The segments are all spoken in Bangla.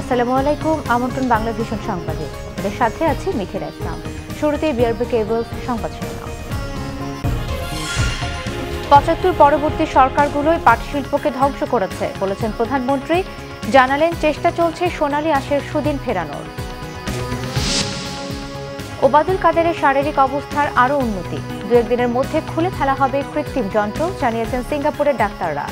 আসসালামু আলাইকুম, আমন্ত্রণ বাংলা ভিশন সংবাদে। এর সাথে আছি মিথিলা ইসলাম। শুরুতেই বিআরবি কেবলস সংবাদ শিরোনাম। ৭৫ পরবর্তী সরকারগুলোই পাট শিল্পকে ধ্বংস করেছে বলেছেন প্রধানমন্ত্রী। জানালেন চেষ্টা চলছে সোনালী আঁশের সুদিন ফেরানোর। ওবায়দুল কাদেরের শারীরিক অবস্থার আরও উন্নতি, ২-১ দিনের মধ্যে খুলে ফেলা হবে কৃত্রিম যন্ত্র, জানিয়েছেন সিঙ্গাপুরের ডাক্তাররা।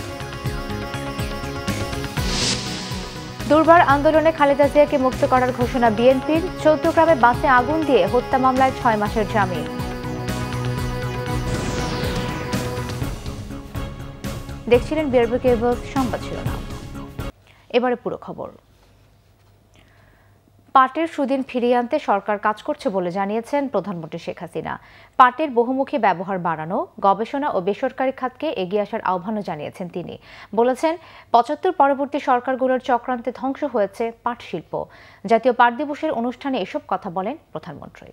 দুর্বার আন্দোলনে খালেদা জিয়াকে মুক্ত করার ঘোষণা বিএনপির। ১৪ গ্রামে বাসে আগুন দিয়ে হত্যা মামলায় ৬ মাসের জামিন। দেখছিলেন বিআরবি কেবলস সংবাদ শিরোনাম। এবারে পুরো খবর। পাটের সুদিন ফিরিয়ে আনতে সরকার কাজ করছে বলে জানিয়েছেন প্রধানমন্ত্রী শেখ হাসিনা। পাটের বহুমুখী ব্যবহার বাড়ানো, গবেষণা ও বেসরকারি খাতকে এগিয়ে আসার আহ্বানও জানিয়েছেন তিনি। বলেছেন ৭৫ পরবর্তী সরকারগুলোর চক্রান্তে ধ্বংস হয়েছে পাট শিল্প। জাতীয় পাট দিবসের অনুষ্ঠানে এসব কথা বলেন প্রধানমন্ত্রী।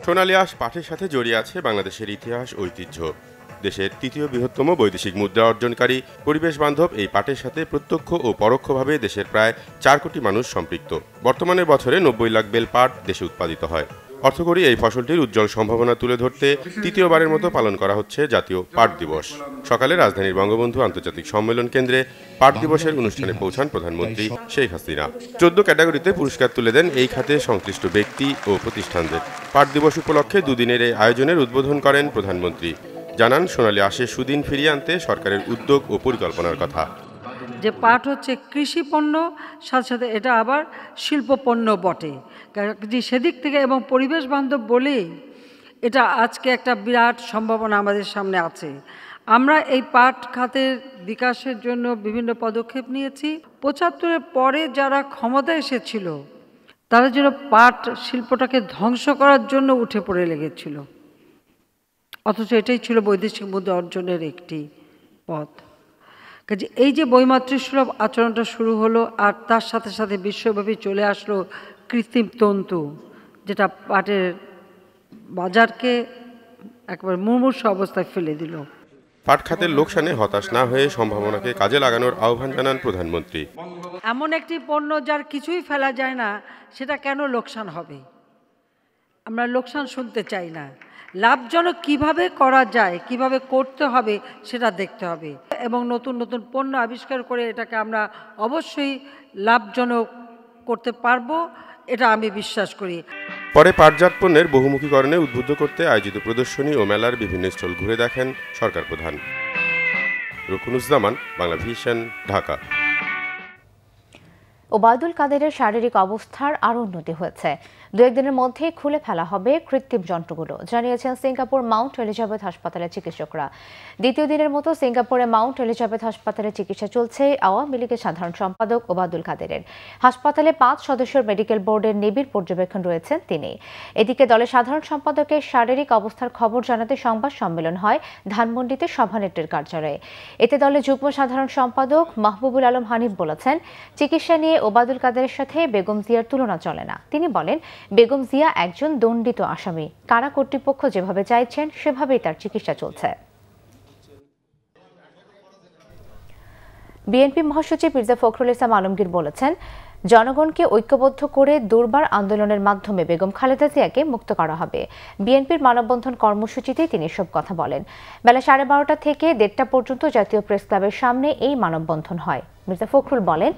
সোনালী আঁশ পাটের সাথে জড়িয়ে আছে বাংলাদেশের ইতিহাস, ঐতিহ্য। দেশের তৃতীয় বৃহত্তম বৈদেশিক মুদ্রা অর্জনকারী পরিবেশ বান্ধব এই পাটের সাথে প্রত্যক্ষ ও পরোক্ষভাবে দেশের প্রায় ৪ কোটি মানুষ সম্পৃক্ত। বর্তমানে বছরে ৯০ লাখ বেল পাট দেশে উৎপাদিত হয়। অর্থকরী এই ফসলটির উজ্জ্বল সম্ভাবনা তুলে ধরতে তৃতীয়বারের মতো পালন করা হচ্ছে জাতীয় পাট দিবস। সকালে রাজধানীর বঙ্গবন্ধু আন্তর্জাতিক সম্মেলন কেন্দ্রে পাট দিবসের অনুষ্ঠানে পৌঁছান প্রধানমন্ত্রী শেখ হাসিনা। ১৪ ক্যাটাগরিতে পুরস্কার তুলে দেন এই খাতে সংশ্লিষ্ট ব্যক্তি ও প্রতিষ্ঠানদের। পাট দিবস উপলক্ষে দুদিনের এই আয়োজনের উদ্বোধন করেন প্রধানমন্ত্রী। জানান সোনালী আঁশের সুদিন ফিরিয়ে আনতে সরকারের উদ্যোগ ও পরিকল্পনার কথা। যে পাট হচ্ছে কৃষি পণ্য, সাথে সাথে এটা আবার শিল্প পণ্য বটে, সেদিক থেকে এবং পরিবেশ বান্ধব বলেই এটা আজকে একটা বিরাট সম্ভাবনা আমাদের সামনে আছে। আমরা এই পাট খাতের বিকাশের জন্য বিভিন্ন পদক্ষেপ নিয়েছি। ৭৫-এর পরে যারা ক্ষমতা এসেছিল তারা যেন পাট শিল্পটাকে ধ্বংস করার জন্য উঠে পড়ে লেগেছিল, অথচ এটাই ছিল বৈদেশিক মুদ্রা অর্জনের একটি পথ। কাজে এই যে বৈমাতৃক সুলভ আচরণটা শুরু হলো, আর তার সাথে সাথে বিশ্বব্যাপী চলে আসলো কৃত্রিম তন্তু, যেটা পাটের বাজারকে একবার মুমূর্ষু অবস্থায় ফেলে দিল। পাট খাতের লোকসানে হতাশ না হয়ে সম্ভাবনাকে কাজে লাগানোর আহ্বান জানান প্রধানমন্ত্রী। এমন একটি পণ্য যার কিছুই ফেলা যায় না, সেটা কেন লোকসান হবে? আমরা লোকসান শুনতে চাই না। লাভজনক কিভাবে করা যায়, কিভাবে করতে হবে সেটা দেখতে হবে, এবং নতুন নতুন পণ্য আবিষ্কার করে এটাকে আমরা অবশ্যই লাভজনক করতে পারবো, এটা আমি বিশ্বাস করি। পরে পাটজাত পণ্যের বহুমুখীকরণে উদ্বুদ্ধ করতে আয়োজিত প্রদর্শনী ও মেলার বিভিন্ন স্টল ঘুরে দেখেন সরকার প্রধান। রুকুনুজ্জামান, বাংলা ভিশন, ঢাকা। ওবায়দুল কাদেরের শারীরিক অবস্থার আরও উন্নতি হয়েছে, ২-১ দিনের মধ্যে খুলে ফেলা হবে কৃত্রিম যন্ত্রগুলো, জানিয়েছেন সিঙ্গাপুর মাউন্ট এলিজাবেথ হাসপাতালের চিকিৎসকরা। দ্বিতীয় দিনের মতো সিঙ্গাপুরে মাউন্ট এলিজাবেথ হাসপাতালে চিকিৎসা চলছে আওয়ামী লীগের সাধারণ সম্পাদক ওবায়দুল কাদেরের। হাসপাতালে ৫ সদস্যের মেডিকেল বোর্ডের নিবিড় পর্যবেক্ষণ রয়েছেন তিনি। এদিকে দলের সাধারণ সম্পাদকের শারীরিক অবস্থার খবর জানাতে সংবাদ সম্মেলন হয় ধানমন্ডিতে সভানেত্রীর কার্যালয়ে। এতে দলের যুগ্ম সাধারণ সম্পাদক মাহবুবুল আলম হানিফ বলেছেন, চিকিৎসা নিয়ে ওবায়দুল কাদেরের সাথে বেগম জিয়ার তুলনা চলে না। তিনি বলেন, বেগম জিয়া একজন দণ্ডিত আসামি, কারা কর্তৃপক্ষ যেভাবে চাইছেন সেভাবেই তার চিকিৎসা চলছে। বিএনপি মহাসচিব মির্জা ফখরুল ইসলাম আলমগীর বলেছেন, জনগণকে ঐক্যবদ্ধ করে দুর্বার আন্দোলনের মাধ্যমে বেগম খালেদা জিয়াকে মুক্ত করা হবে। বিএনপির মানববন্ধন কর্মসূচিতে তিনি এসব কথা বলেন। বেলা 12:30 থেকে 1:30 পর্যন্ত জাতীয় প্রেস ক্লাবের সামনে এই মানববন্ধন হয়। মির্জা ফখরুল বলেন,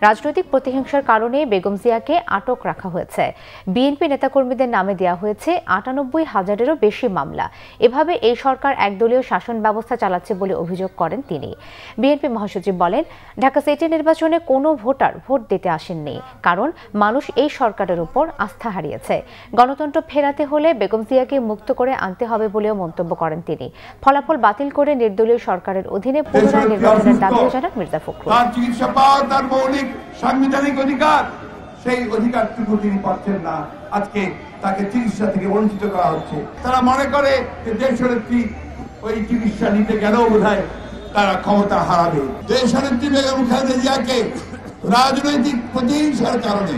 রাজনৈতিক প্রতিহিংসার কারণে বেগম জিয়াকে আটক রাখা হয়েছে। বিএনপি নেতাকর্মীদের নামে দেওয়া হয়েছে ৯৮,০০০-এরও বেশি মামলা। এভাবে এই সরকার একদলীয় শাসন ব্যবস্থা চালাচ্ছে বলে অভিযোগ করেন তিনি। বিএনপি মহাসচিব বলেন, ঢাকা সিটি নির্বাচনে কোনো ভোটার ভোট দিতে আসেননি, কারণ মানুষ এই সরকারের উপর আস্থা হারিয়েছে। গণতন্ত্র ফেরাতে হলে বেগম জিয়াকে মুক্ত করে আনতে হবে বলেও মন্তব্য করেন তিনি। ফলাফল বাতিল করে নির্দলীয় সরকারের অধীনে পুনরায় নির্বাচনের দাবিও জানান মির্জা ফখরুল। চিকিৎসা পাওয়া তার মৌলিক সাংবিধানিক অধিকার, সেই অধিকারটুকু তিনি পাচ্ছেন না। আজকে তাকে চিকিৎসা থেকে বঞ্চিত করা হচ্ছে। তারা মনে করে যে দেশনেত্রী ওই চিকিৎসা নিতে গেলেও বোধহয় তারা ক্ষমতা হারাবে। দেশনেত্রী বেগম খালেদা জিয়াকে রাজনৈতিক প্রতিহিংসার কারণে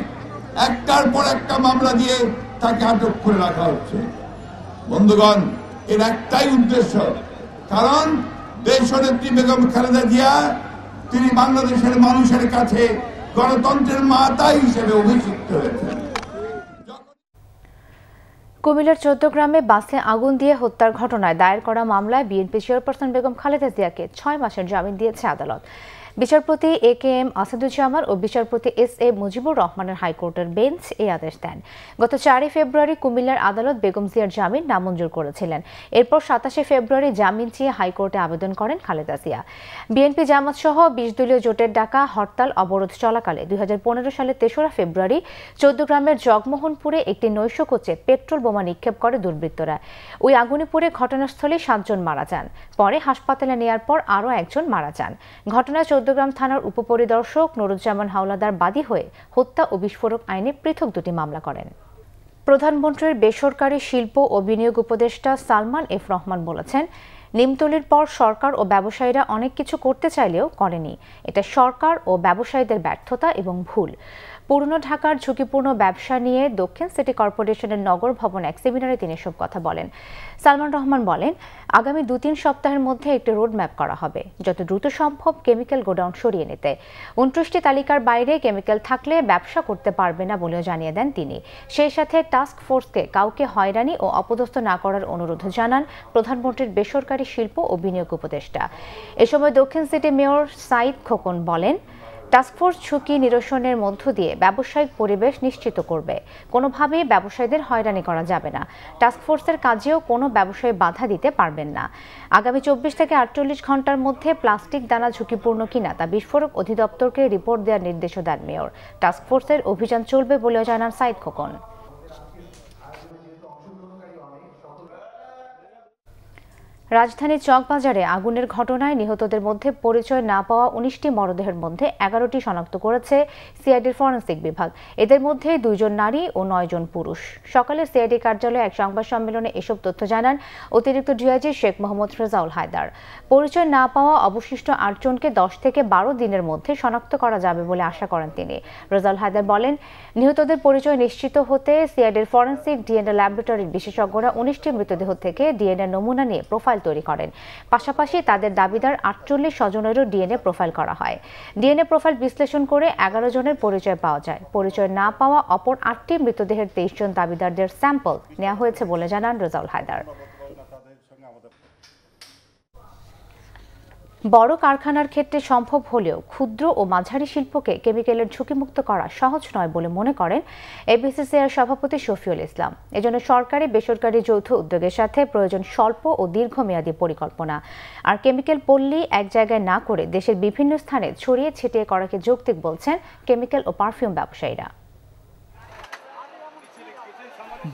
একটার পর একটা মামলা দিয়ে তাকে আটক করে রাখা হচ্ছে। বন্ধুগণ, এর একটাই উদ্দেশ্য, কারণ দেশনেত্রী বেগম খালেদা জিয়া তিনি বাংলাদেশের মানুষের কাছে গণতন্ত্রের মাতা হিসেবে অভিষিক্ত হয়েছেন। কুমিল্লার 14 গ্রামে বাসে আগুন দিয়ে হত্যার ঘটনায় দায়ের করা মামলায় বিএনপি চেয়ারপারসন বেগম খালেদা জিয়াকে 6 মাসের জামিন দিয়েছে আদালত। বিচারপতি AK-M আসাদুজ্জামান ও বিচারপতি SA মুজিবুর রহমানের হাইকোর্টের বেঞ্চ এই আদেশ দেন। গত 4 ফেব্রুয়ারি কুমিল্লার আদালত বেগম জিয়ার জামিন নামঞ্জুর করেছিলেন। এরপর 27 ফেব্রুয়ারি জামিন চেয়ে হাইকোর্টে আবেদন করেন খালেদা জিয়া। বিএনপি জামাত সহ 20 দলীয় জোটের ডাকা হরতাল অবরোধ চলাকালে 2015 সালের 3রা ফেব্রুয়ারি 14 গ্রামের জগমোহনপুরে একটি নৈশকোচে পেট্রোল বোমা নিক্ষেপ করে দুর্বৃত্তরা। ওই আগুনে পুড়ে ঘটনাস্থলে 7 জন মারা যান। পরে হাসপাতালে নেয়ার পর আরও একজন মারা যান। ঘটনায় 14 গ্রাম থানার উপপরিদর্শক নুরুজ্জামান হাওলাদার বাদী হয়ে হত্যা ও বিস্ফোরক আইনে পৃথক 2টি মামলা করেন। প্রধানমন্ত্রীর বেসরকারি শিল্প ও বিনিয়োগ উপদেষ্টা সালমান এফ রহমান বলেছেন, নিমতলির পর সরকার ও ব্যবসায়ীরা অনেক কিছু করতে চাইলেও করেনি। এটা সরকার ও ব্যবসায়ীদের ব্যর্থতা এবং ভুল। পুরনো ঢাকার ঝুঁকিপূর্ণ ব্যবসা নিয়ে দক্ষিণ সিটি কর্পোরেশনের নগর ভবন এক সেমিনারে তিনি এসব কথা বলেন। সালমান রহমান বলেন, আগামী 2-3 সপ্তাহের মধ্যে একটি রোড ম্যাপ করা হবে, যত দ্রুত সম্ভব কেমিক্যাল গোডাউন সরিয়ে নিতে। 29টি তালিকার বাইরে কেমিক্যাল থাকলে ব্যবসা করতে পারবে না বলেও জানিয়ে দেন তিনি। সেই সাথে টাস্ক ফোর্সকে কাউকে হয়রানি ও অপদস্থ না করার অনুরোধ জানান প্রধানমন্ত্রীর বেসরকারি শিল্প ও বিনিয়োগ উপদেষ্টা। এ সময় দক্ষিণ সিটি মেয়র সাইদ খোকন বলেন, টাস্কফোর্স ঝুঁকি নিরসনের মধ্য দিয়ে ব্যবসায়িক পরিবেশ নিশ্চিত করবে। কোনোভাবেই ব্যবসায়ীদের হয়রানি করা যাবে না। টাস্কফোর্সের কাজেও কোনো ব্যবসায়ী বাধা দিতে পারবেন না। আগামী 24 থেকে 48 ঘন্টার মধ্যে প্লাস্টিক দানা ঝুঁকিপূর্ণ কিনা তা বিস্ফোরক অধিদপ্তরকে রিপোর্ট দেওয়ার নির্দেশও দেন মেয়র। টাস্কফোর্সের অভিযান চলবে বলেও জানান সাইদ খোকন। রাজধানীর চকবাজারে আগুনের ঘটনায় নিহতদের মধ্যে পরিচয় না পাওয়া 19টি মরদেহের মধ্যে 11টি শনাক্ত করেছে সিআইডির ফরেনসিক বিভাগ। এদের মধ্যে 2 জন নারী ও 9 জন পুরুষ। সকালে সিআইডি কার্যালয়ে এক সংবাদ সম্মেলনে এসব তথ্য জানান অতিরিক্ত ডিআইজি শেখ মোহাম্মদ রেজাউল হায়দার। পরিচয় না পাওয়া অবশিষ্ট 8 জনকে 10 থেকে 12 দিনের মধ্যে শনাক্ত করা যাবে বলে আশা করেন তিনি। রেজাউল হায়দার বলেন, নিহতদের পরিচয় নিশ্চিত হতে সিআইডির ফরেনসিক ডিএনএ ল্যাবরেটরির বিশেষজ্ঞরা 19টি মৃতদেহ থেকে ডিএনএ নমুনা নিয়ে প্রোফাইল তৈরি করেন। পাশাপাশি তাদের দাবিদার 48 স্বজনেরও ডিএনএ প্রোফাইল করা হয়। ডিএনএ প্রোফাইল বিশ্লেষণ করে 11 জনের পরিচয় পাওয়া যায়। পরিচয় না পাওয়া অপর 8টি মৃতদেহের 23 জন দাবিদারদের স্যাম্পল নেওয়া হয়েছে বলে জানান রেজাউল হায়দার। বড় কারখানার ক্ষেত্রে সম্ভব হলেও ক্ষুদ্র ও মাঝারি শিল্পকে কেমিক্যালের ঝুঁকিমুক্ত করা সহজ নয় বলে মনে করেন এফবিসিসিআইর সভাপতি শফিউল ইসলাম। এজন্য সরকারি বেসরকারি যৌথ উদ্যোগের সাথে প্রয়োজন স্বল্প ও দীর্ঘমেয়াদী পরিকল্পনা। আর কেমিক্যাল পল্লী এক জায়গায় না করে দেশের বিভিন্ন স্থানে ছড়িয়ে ছিটিয়ে করাকে যৌক্তিক বলছেন কেমিক্যাল ও পারফিউম ব্যবসায়ীরা।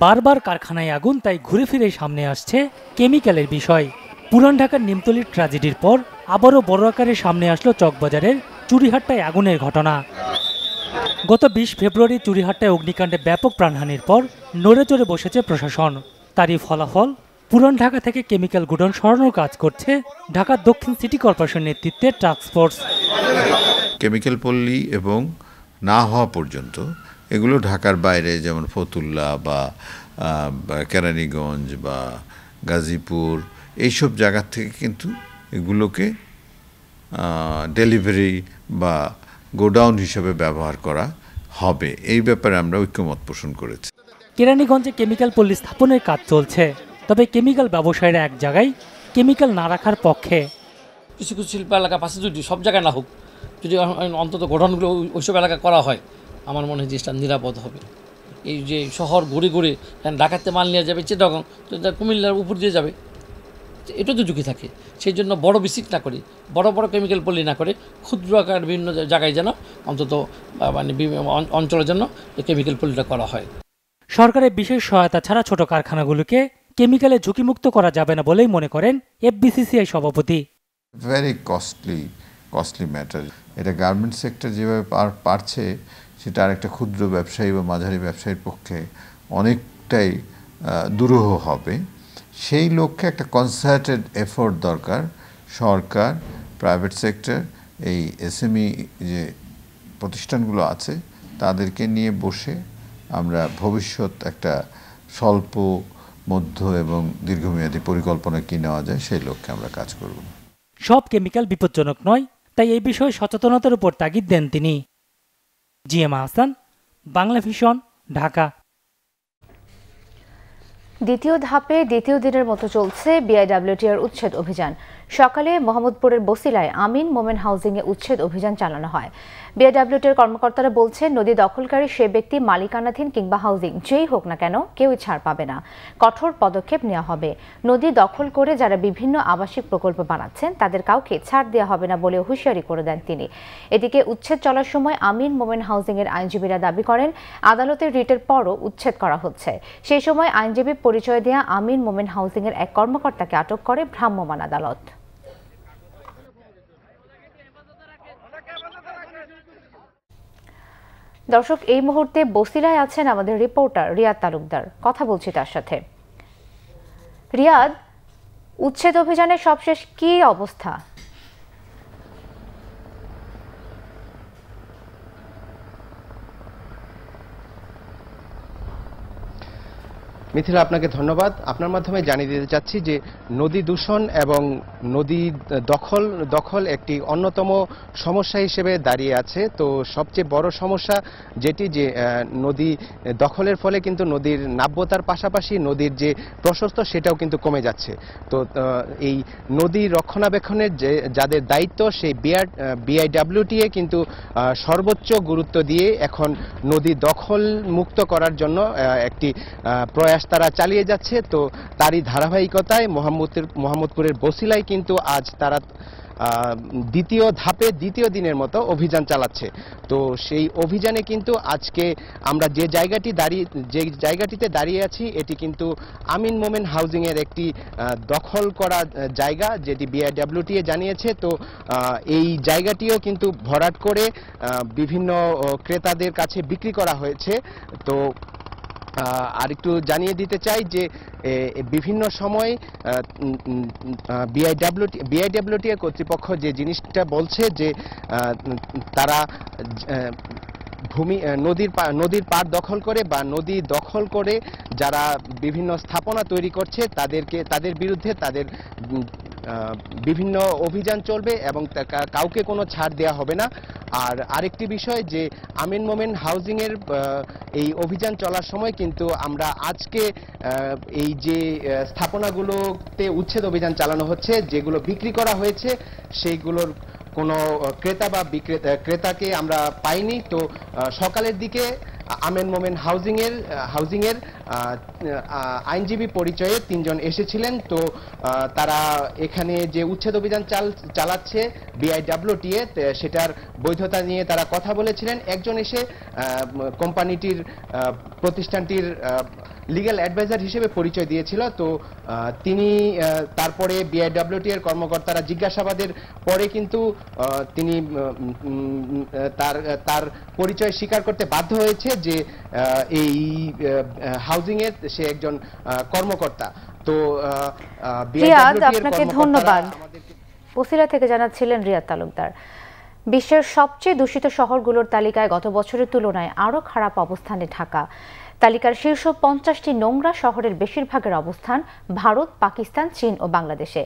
বারবার কারখানায় আগুন, তাই ঘুরে ফিরে সামনে আসছে কেমিক্যালের বিষয়। পুরান ঢাকার নিমতলির ট্র্যাজেডির পর আবারও বড় আকারে সামনে আসলো চকবাজারের চুরিহাট্টায় আগুনের ঘটনা। গত 20 ফেব্রুয়ারি চুরিহাট্টায় অগ্নিকাণ্ডে ব্যাপক প্রাণহানির পর নড়ে চড়ে বসেছে প্রশাসন। তারই ফলাফল পুরান ঢাকা থেকে কেমিক্যাল গোডাউন সরানোর কাজ করছে ঢাকার দক্ষিণ সিটি কর্পোরেশন নেতৃত্বে টাস্কফোর্স। কেমিক্যাল পল্লী এবং না হওয়া পর্যন্ত এগুলো ঢাকার বাইরে, যেমন ফতুল্লা বা কেরানীগঞ্জ বা গাজীপুর, এইসব জায়গা থেকে কিন্তু এগুলোকে ডেলিভারি বা গোডাউন হিসেবে ব্যবহার করা হবে। এই ব্যাপারে আমরা ঐক্যমত পোষণ করেছি। কেরানীগঞ্জে কেমিক্যাল পল্লী স্থাপনের কাজ চলছে, তবে কেমিক্যাল ব্যবসায়ীরা এক জায়গায় কেমিক্যাল না রাখার পক্ষে। কিছু কিছু শিল্প এলাকা পাশে যদি সব জায়গায় না হোক, যদি অন্তত গোডাউনগুলো ওইসব এলাকা করা হয়, আমার মনে হয় জিনিসটা নিরাপদ হবে। এই যে শহর ঘুরে ঘুরে ঢাকাতে মাল নিয়ে যাবে চিটাগং, তো কুমিল্লার উপর দিয়ে যাবে, এটা তো ঝুঁকি থাকে। সেই জন্য বড় বিসিক না করে, বড় বড় কেমিক্যাল পল্লী না করে, ক্ষুদ্র আকার বিভিন্ন জায়গায় যেন অন্তত মানে অঞ্চলের জন্য এই কেমিক্যাল পল্লীটা করা হয়। সরকারের বিশেষ সহায়তা ছাড়া ছোট কারখানাগুলোকে কেমিক্যালে ঝুঁকিমুক্ত করা যাবে না বলেই মনে করেন এফবিসিসিআই সভাপতি। Very costly matter. এটা গার্মেন্টস সেক্টর যেভাবে পারছে, সেটা আরেকটা ক্ষুদ্র ব্যবসায়ী বা মাঝারি ব্যবসায়ীর পক্ষে অনেকটাই দুরূহ হবে। সেই লক্ষ্যে একটা কনসার্টেড এফোর্ট দরকার। সরকার, প্রাইভেট সেক্টর, এই এসএমই যে প্রতিষ্ঠানগুলো আছে, তাদেরকে নিয়ে বসে আমরা ভবিষ্যৎ একটা স্বল্প, মধ্য এবং দীর্ঘমেয়াদী পরিকল্পনা কি নেওয়া যায়, সেই লক্ষ্যে আমরা কাজ করব। সব কেমিক্যাল বিপজ্জনক নয়, তাই এই বিষয়ে সচেতনতার উপর তাগিদ দেন তিনি। GM Ahsan, Bangla vision, Dhaka. দ্বিতীয় ধাপে দ্বিতীয় দিনের মতো চলছে বিআইডব্লিউটির উচ্ছেদ অভিযান। সকালে মোহাম্মদপুরের বসিলায় আমিন মোমেন হাউজিংয়ে উচ্ছেদ অভিযান চালানো হয়। বিআইডব্লিউটির কর্মকর্তারা বলছেন, নদী দখলকারী সে ব্যক্তি মালিকানাধীন কিংবা হাউজিং যেই হোক না কেন কেউই ছাড় পাবে না, কঠোর পদক্ষেপ নেওয়া হবে। নদী দখল করে যারা বিভিন্ন আবাসিক প্রকল্প বানাচ্ছেন তাদের কাউকে ছাড় দেওয়া হবে না বলে হুঁশিয়ারি করে দেন তিনি। এদিকে উচ্ছেদ চলার সময় আমিন মোমেন হাউজিংয়ের আইনজীবীরা দাবি করেন আদালতের রিটের পরও উচ্ছেদ করা হচ্ছে। সেই সময় আইনজীবী পরিচয় দেয়া আমিন মোমেন হাউজিংয়ের এক কর্মকর্তাকে আটক করে ভ্রাম্যমাণ আদালত। দর্শক, এই মুহূর্তে বসিলায় আছেন আমাদের রিপোর্টার রিয়াদ তালুকদার, কথা বলছি তার সাথে। রিয়াদ, উচ্ছেদ অভিযানের সবশেষ কি অবস্থা? মিথিলা, আপনাকে ধন্যবাদ। আপনার মাধ্যমে জানিয়ে দিতে চাচ্ছি যে নদী দূষণ এবং নদী দখল একটি অন্যতম সমস্যা হিসেবে দাঁড়িয়ে আছে। তো সবচেয়ে বড় সমস্যা যেটি, যে নদী দখলের ফলে কিন্তু নদীর নাব্যতার পাশাপাশি নদীর যে প্রশস্ত সেটাও কিন্তু কমে যাচ্ছে। তো এই নদী রক্ষণাবেক্ষণের যে যাদের দায়িত্ব, সেই বিআইডব্লিউটিএ কিন্তু সর্বোচ্চ গুরুত্ব দিয়ে এখন নদী দখল মুক্ত করার জন্য একটি প্রয়াস তারা চালিয়ে যাচ্ছে। তো তারই ধারাবাহিকতায় মোহাম্মদপুরের বসিলায় কিন্তু আজ তারা দ্বিতীয় ধাপে দ্বিতীয় দিনের মতো অভিযান চালাচ্ছে। তো সেই অভিযানে কিন্তু আজকে আমরা যে জায়গাটিতে দাঁড়িয়ে আছি, এটি কিন্তু আমিন মোমেন হাউজিং এর একটি দখল করা জায়গা, যেটি বিআইডব্লিউটিএ জানিয়েছে। তো এই জায়গাটিও কিন্তু ভরাট করে বিভিন্ন ক্রেতাদের কাছে বিক্রি করা হয়েছে। তো আর একটু জানিয়ে দিতে চাই যে বিভিন্ন সময় বিআইডব্লিউটিএ কর্তৃপক্ষ যে জিনিসটা বলছে যে তারা নদীর পাড় দখল করে বা নদী দখল করে যারা বিভিন্ন স্থাপনা তৈরি করছে তাদের বিরুদ্ধে তাদের বিভিন্ন অভিযান চলবে এবং কাউকে কোনো ছাড় দেওয়া হবে না। আর আরেকটি বিষয় যে আমিন মোমেন হাউজিং এর এই অভিযান চলার সময় কিন্তু আমরা আজকে এই যে স্থাপনাগুলোতে উচ্ছেদ অভিযান চালানো হচ্ছে, যেগুলো বিক্রি করা হয়েছে সেইগুলোর কোনো ক্রেতা বা ক্রেতাকে আমরা পাইনি। তো সকালের দিকে আমিন মোমেন হাউজিং এর আইনজীবী পরিচয়ে 3 জন এসেছিলেন। তো তারা এখানে যে উচ্ছেদ অভিযান চালাচ্ছে বিআইডব্লিউটিএ, সেটার বৈধতা নিয়ে তারা কথা বলেছিলেন। একজন এসে কোম্পানিটির প্রতিষ্ঠানটির লিগ্যাল অ্যাডভাইজার হিসেবে পরিচয় দিয়েছিল। তো তিনি তারপরে বিআইডব্লিউটি এর কর্মকর্তারা জিজ্ঞাসাবাদের পরে কিন্তু তিনি তার পরিচয় স্বীকার করতে বাধ্য হয়েছে যে এই হাউজিং এর সে একজন কর্মকর্তা। তো বিআইডব্লিউটি এর আপনাকে ধন্যবাদ। বসিলা থেকে জানাচ্ছিলেন রিয়াদ তালুকদার। বিশ্বের সবচেয়ে দূষিত শহরগুলোর তালিকায় গত বছরের তুলনায় আরও খারাপ অবস্থানে ঢাকা। তালিকার শীর্ষ 50টি নোংরা শহরের বেশিরভাগের অবস্থান ভারত, পাকিস্তান, চীন ও বাংলাদেশে।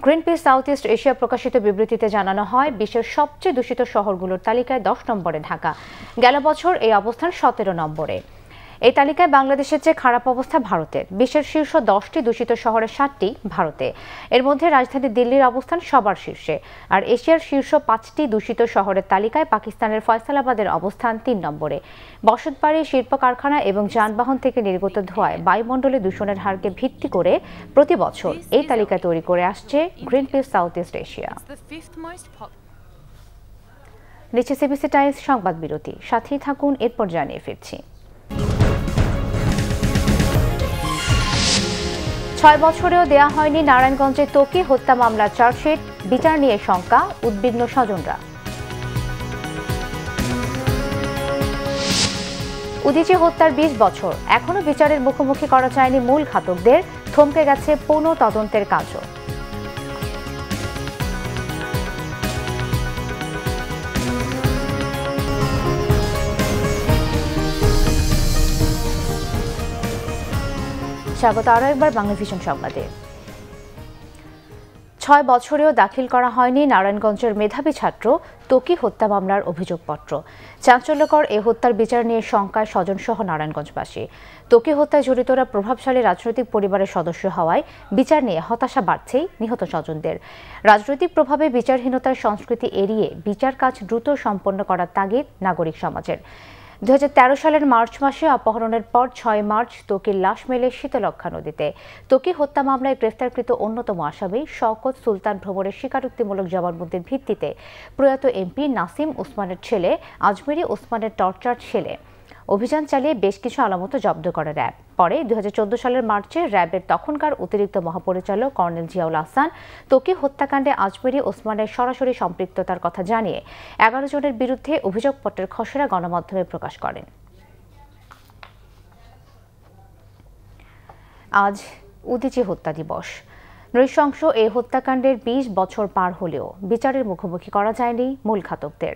গ্রিনপিস সাউথ ইস্ট এশিয়া প্রকাশিত বিবৃতিতে জানানো হয়, বিশ্বের সবচেয়ে দূষিত শহরগুলোর তালিকায় 10 নম্বরে ঢাকা। গেল বছর এই অবস্থান 17 নম্বরে। এই তালিকায় বাংলাদেশের চেয়ে খারাপ অবস্থা ভারতের। বিশ্বের শীর্ষ 10টি দূষিত শহরের 7টি ভারতে। এর মধ্যে রাজধানী দিল্লির অবস্থান সবার শীর্ষে। আর এশিয়ার শীর্ষ 5টি দূষিত শহরের তালিকায় পাকিস্তানের ফয়সালাবাদের অবস্থান 3 নম্বরে। বসতবাড়ি, শিল্প কারখানা এবং যানবাহন থেকে নির্গত ধোঁয়ায় বায়ুমণ্ডলে দূষণের হারকে ভিত্তি করে প্রতি বছর এই তালিকা তৈরি করে আসছে গ্রিনপিস সাউথ ইস্ট এশিয়া। নিচে সিবিসি টাইমস সংবাদ বিরতি, সাথেই থাকুন, এরপর জানিয়ে ফিরছি। 6 বছরেও দেয়া হয়নি নারায়ণগঞ্জে ত্বকী হত্যা মামলার চার্জশিট, বিচার নিয়ে শঙ্কা, উদ্বিগ্ন স্বজনরা। উদীচী হত্যার 20 বছর, এখনো বিচারের মুখোমুখি করা যায়নি মূল ঘাতকদের, থমকে গেছে পুনঃ তদন্তের কাজও। স্বাগত আরও একবার বাংলা ভিশন সংবাদে। 6 বছরেও দাখিল করা হয়নি নারায়ণগঞ্জের মেধাবী ছাত্র ত্বকী হত্যা মামলার অভিযোগপত্র। চাঞ্চল্যকর এ হত্যার বিচার নিয়ে শঙ্কায় স্বজনসহ নারায়ণগঞ্জবাসী। ত্বকী হত্যায় জড়িতরা প্রভাবশালী রাজনৈতিক পরিবারের সদস্য হওয়ায় বিচার নিয়ে হতাশা বাড়ছেই নিহত স্বজনদের। রাজনৈতিক প্রভাবে বিচারহীনতার সংস্কৃতি এড়িয়ে বিচার কাজ দ্রুত সম্পন্ন করার তাগিদ নাগরিক সমাজের। 2013 সালের মার্চ মাসে অপহরণের পর 6 মার্চ ত্বকীর লাশ মেলে শীতলক্ষ্যা নদীতে। ত্বকী হত্যা মামলায় গ্রেফতারকৃত অন্যতম আসামি শওকত সুলতান ভ্রমণের স্বীকারোক্তিমূলক জবানবন্দির ভিত্তিতে প্রয়াত এমপি নাসিম ওসমানের ছেলে আজমেরি ওসমানের টর্চার ছেলে অভিযান চালিয়ে বেশ কিছু আলামত জব্দ করে র্যাব। পরে 2014 সালের মার্চে র্যাবের তখনকার অতিরিক্ত মহাপরিচালক কর্নেল জিয়াউল আহসান ত্বকী হত্যাকাণ্ডে আজমেরি ওসমানের সরাসরি সম্পৃক্ততার কথা জানিয়ে 11 জনের বিরুদ্ধে অভিযোগপত্রের খসড়া গণমাধ্যমে প্রকাশ করেন। আজ উদীচী হত্যা দিবস। নৃশংস এই হত্যাকাণ্ডের 20 বছর পার হলেও বিচারের মুখোমুখি করা যায়নি মূল ঘাতকদের।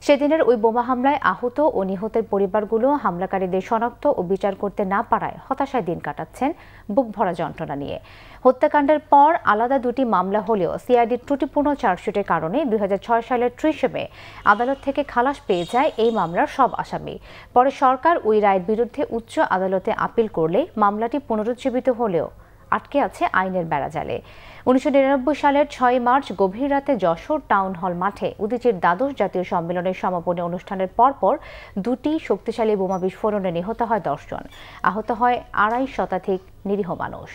সেদিনের ওই বোমা হামলায় আহত ও নিহতের পরিবারগুলো হামলাকারীদের শনাক্ত ও বিচার করতে না পারায় হতাশায় দিন কাটাচ্ছেন বুক ভরা যন্ত্রণা নিয়ে। হত্যাকাণ্ডের পর আলাদা দুটি মামলা হলেও সিআইডির ত্রুটিপূর্ণ চার্জশিটের কারণে 2006 সালের 30 মে আদালত থেকে খালাস পেয়ে যায় এই মামলার সব আসামি। পরে সরকার ওই রায়ের বিরুদ্ধে উচ্চ আদালতে আপিল করলে মামলাটি পুনরুজ্জীবিত হলেও আটকে আছে আইনের বেড়াজালে। 1999 সালের 6 মার্চ গভীর রাতে যশোর টাউন হল মাঠে উদীচীর দ্বাদশ জাতীয় সম্মেলনের সমাপনী অনুষ্ঠানের পরপর দুটি শক্তিশালী বোমা বিস্ফোরণে নিহত হয় 10 জন, আহত হয় 2.5 শতাধিক নিরীহ মানুষ।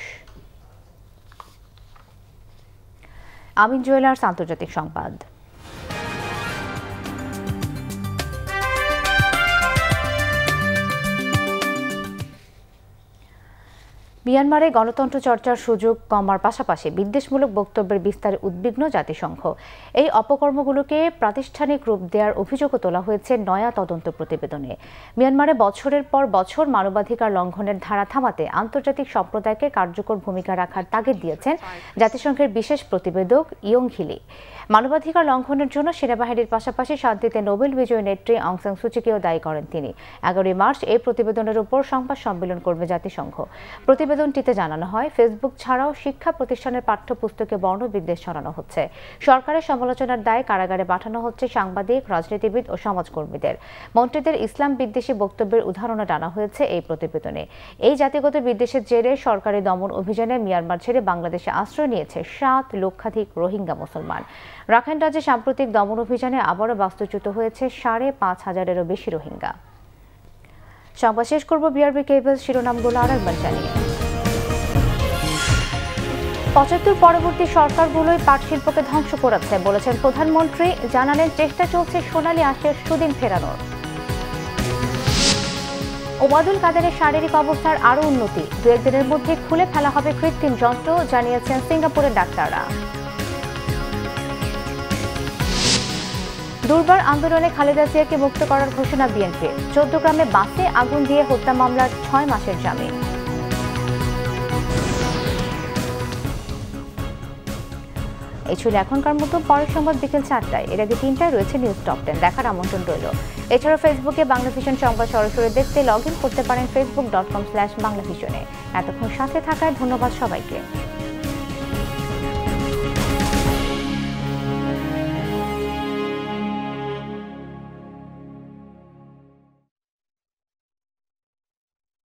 আমিন জুয়েলার্স আন্তর্জাতিক সংবাদ। মিয়ানমারে গণতন্ত্র চর্চার সুযোগ কমার পাশাপাশি বিদ্বেষমূলক বক্তব্যের বিস্তারে উদ্বিগ্ন জাতিসংঘ। এই অপকর্মগুলোকে প্রাতিষ্ঠানিক রূপ দেওয়ার অভিযোগও তোলা হয়েছে নয়া তদন্ত প্রতিবেদনে। মিয়ানমারে বছরের পর বছর মানবাধিকার লঙ্ঘনের ধারা থামাতে আন্তর্জাতিক সম্প্রদায়কে কার্যকর ভূমিকা রাখার তাগিদ দিয়েছেন জাতিসংঘের বিশেষ প্রতিবেদক ইয়ং হিলি। মানবাধিকার লঙ্ঘনের জন্য সেনাবাহিনীর পাশাপাশি শান্তিতে নোবেল বিজয়ী নেত্রী অং সান সুচিকেও দায়ী করেন তিনি। 11 মার্চ এই প্রতিবেদনের উপর সংবাদ সম্মেলন করবে জাতিসংঘ। প্রতিবেদনটিতে জানানো হয়, ফেসবুক ছাড়াও শিক্ষা প্রতিষ্ঠানের পাঠ্যপুস্তকে বর্ণবিদ্বেষ ছড়ানো হচ্ছে। সরকারের সমালোচনার দায়ে কারাগারে পাঠানো হচ্ছে সাংবাদিক, রাজনীতিবিদ ও সমাজকর্মীদের। মন্ত্রীদের ইসলাম বিদ্বেষী বক্তব্যের উদাহরণও টানা হয়েছে এই প্রতিবেদনে। এই জাতিগত বিদ্বেষের জেরে সরকারি দমন অভিযানে মিয়ানমার ছেড়ে বাংলাদেশে আশ্রয় নিয়েছে 7 লক্ষাধিক রোহিঙ্গা মুসলমান। রাখাইন রাজ্যে সাম্প্রতিক দমন অভিযানে আবারও বাস্তুচ্যুত হয়েছে 5,500-এরও বেশি রোহিঙ্গা। সংবাদ শেষ করব বিআরবি কেবল শিরোনামগুলো আরেকবার জানিয়ে। 75 পরবর্তী সরকারগুলোই পাট শিল্পকে ধ্বংস করেছে বলেছেন প্রধানমন্ত্রী। জানালেন চেষ্টা চলছে সোনালী আঁশের সুদিন ফেরানোর। ওবায়দুল কাদেরের শারীরিক অবস্থার আরও উন্নতি, 2-1 দিনের মধ্যে খুলে ফেলা হবে কৃত্রিম যন্ত্র, জানিয়েছেন সিঙ্গাপুরের ডাক্তাররা। দুর্বার আন্দোলনে খালেদা জিয়াকে মুক্ত করার ঘোষণা বিএনপির। 14 গ্রামে বাসে আগুন দিয়ে হত্যা মামলার 6 মাসের জামিন। এই ছিল এখনকার মতো। পরের সংবাদ বিকেল 4টায়। এর আগে 3টায় রয়েছে নিউজ টপ 10 দেখার আমন্ত্রণ রইল। এছাড়াও ফেসবুকে বাংলাভিশন সংবাদ সরাসরি দেখতে লগ ইন করতে পারেন facebook.com/বাংলাভিশনে। এতক্ষণ সাথে থাকায় ধন্যবাদ সবাইকে।